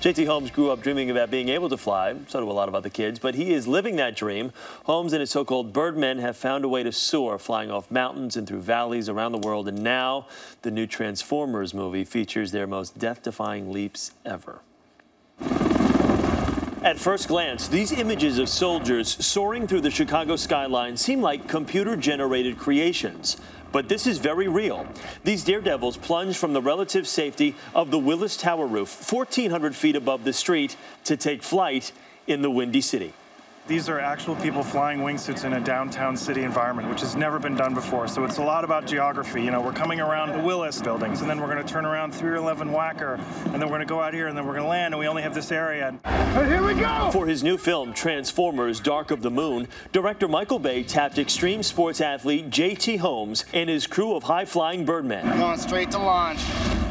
JT Holmes grew up dreaming about being able to fly, so do a lot of other kids, but he is living that dream. Holmes and his so-called Birdmen have found a way to soar, flying off mountains and through valleys around the world, and now the new Transformers movie features their most death-defying leaps ever. At first glance, these images of soldiers soaring through the Chicago skyline seem like computer-generated creations. But this is very real. These daredevils plunge from the relative safety of the Willis Tower roof, 1,400 feet above the street, to take flight in the Windy City. These are actual people flying wingsuits in a downtown city environment, which has never been done before. So it's a lot about geography. You know, we're coming around the Willis buildings, and then we're going to turn around 311 Wragge, and then we're going to go out here, and then we're going to land, and we only have this area. And here we go! For his new film, Transformers: Dark of the Moon, director Michael Bay tapped extreme sports athlete JT Holmes and his crew of high-flying Birdmen. We're going straight to launch.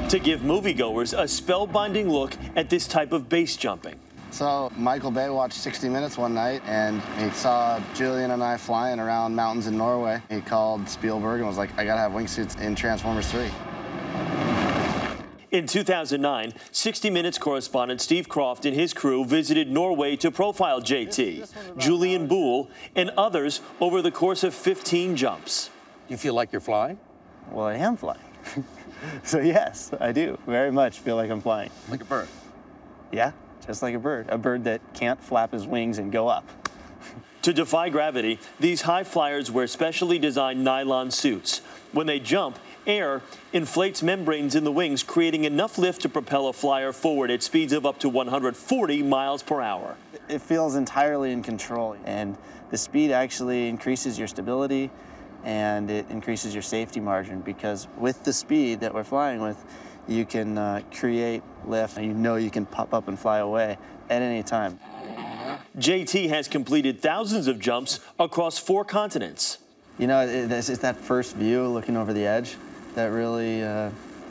To give moviegoers a spellbinding look at this type of base jumping. So Michael Bay watched 60 Minutes one night, and he saw Julian and I flying around mountains in Norway. He called Spielberg and was like, I gotta have wingsuits in Transformers 3. In 2009, 60 Minutes correspondent Steve Croft and his crew visited Norway to profile JT, Julian Boole, and others over the course of 15 jumps. You feel like you're flying? Well, I am flying. So yes, I do very much feel like I'm flying. Like a bird? Yeah. Just like a bird that can't flap his wings and go up. To defy gravity, these high flyers wear specially designed nylon suits. When they jump, air inflates membranes in the wings, creating enough lift to propel a flyer forward at speeds of up to 140 miles per hour. It feels entirely in control, and the speed actually increases your stability and it increases your safety margin, because with the speed that we're flying with, you can create lift, and you know you can pop up and fly away at any time. JT has completed thousands of jumps across 4 continents. You know, it's that first view looking over the edge that really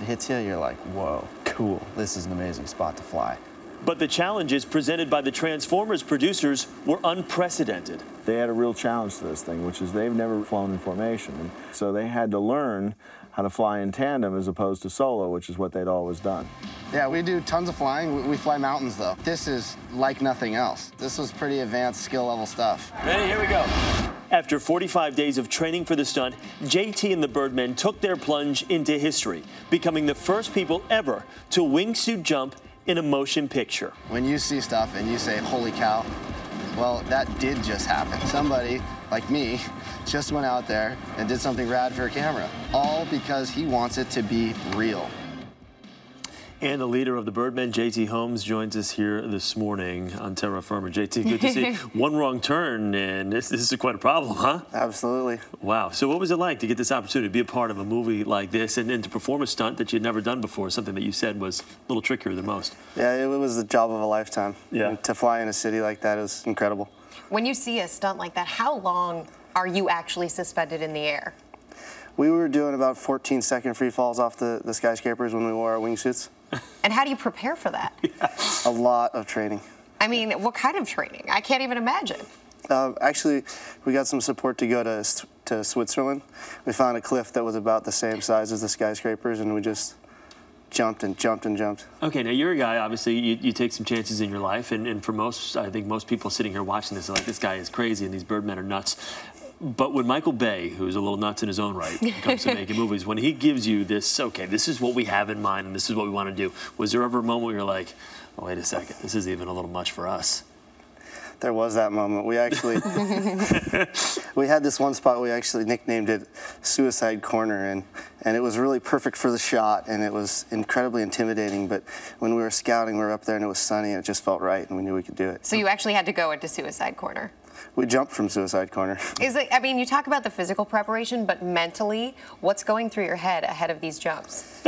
hits you. You're like, whoa, cool, this is an amazing spot to fly. But the challenges presented by the Transformers producers were unprecedented. They had a real challenge to this thing, which is they've never flown in formation. And so they had to learn how to fly in tandem as opposed to solo, which is what they'd always done. Yeah, we do tons of flying. We fly mountains, though. This is like nothing else. This was pretty advanced skill level stuff. Ready? Here we go. After 45 days of training for the stunt, JT and the Birdmen took their plunge into history, becoming the first people ever to wingsuit jump in a motion picture. When you see stuff and you say, holy cow, well, that did just happen. Somebody, like me, just went out there and did something rad for a camera, all because he wants it to be real. And the leader of the Birdmen, JT Holmes, joins us here this morning on Terra Firma. JT, good to see you. One wrong turn, and this is quite a problem, huh? Absolutely. Wow. So what was it like to get this opportunity to be a part of a movie like this and to perform a stunt that you'd never done before, something that you said was a little trickier than most? Yeah, it was the job of a lifetime. Yeah. And to fly in a city like that is incredible. When you see a stunt like that, how long are you actually suspended in the air? We were doing about 14-second free falls off the skyscrapers when we wore our wingsuits. And how do you prepare for that? A lot of training. I mean, what kind of training? I can't even imagine. Actually, we got some support to go to Switzerland. We found a cliff that was about the same size as the skyscrapers, and we just jumped and jumped and jumped. Okay, now you're a guy, obviously, you take some chances in your life, and for most, I think most people sitting here watching this are like, this guy is crazy and these Birdmen are nuts. But when Michael Bay, who's a little nuts in his own right, comes to making movies, when he gives you this, okay, this is what we have in mind and this is what we want to do, was there ever a moment where you're like, oh, wait a second, this is even a little much for us? There was that moment. We actually, we had this one spot, we actually nicknamed it Suicide Corner, and it was really perfect for the shot, and it was incredibly intimidating, but when we were scouting, we were up there and it was sunny, and it just felt right, and we knew we could do it. So you actually had to go into Suicide Corner? We jumped from Suicide Corner. Is it, I mean, you talk about the physical preparation, but mentally, what's going through your head ahead of these jumps?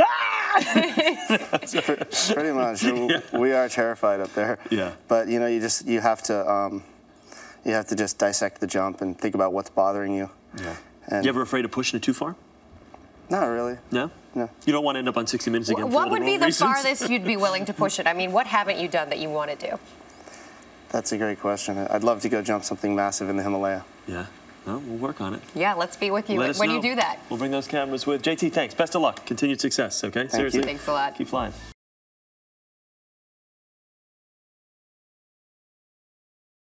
Pretty much. Yeah. We are terrified up there. Yeah. But you know, you have to just dissect the jump and think about what's bothering you. Yeah. And you ever afraid of pushing it too far? Not really. No? No. You don't want to end up on 60 Minutes again. What would be the farthest you'd be willing to push it? I mean, what haven't you done that you want to do? That's a great question. I'd love to go jump something massive in the Himalaya. Yeah. Well, we'll work on it. Yeah, let's be with you when you do that. We'll bring those cameras with. JT, thanks. Best of luck. Continued success, okay? Seriously. Thanks a lot. Keep flying.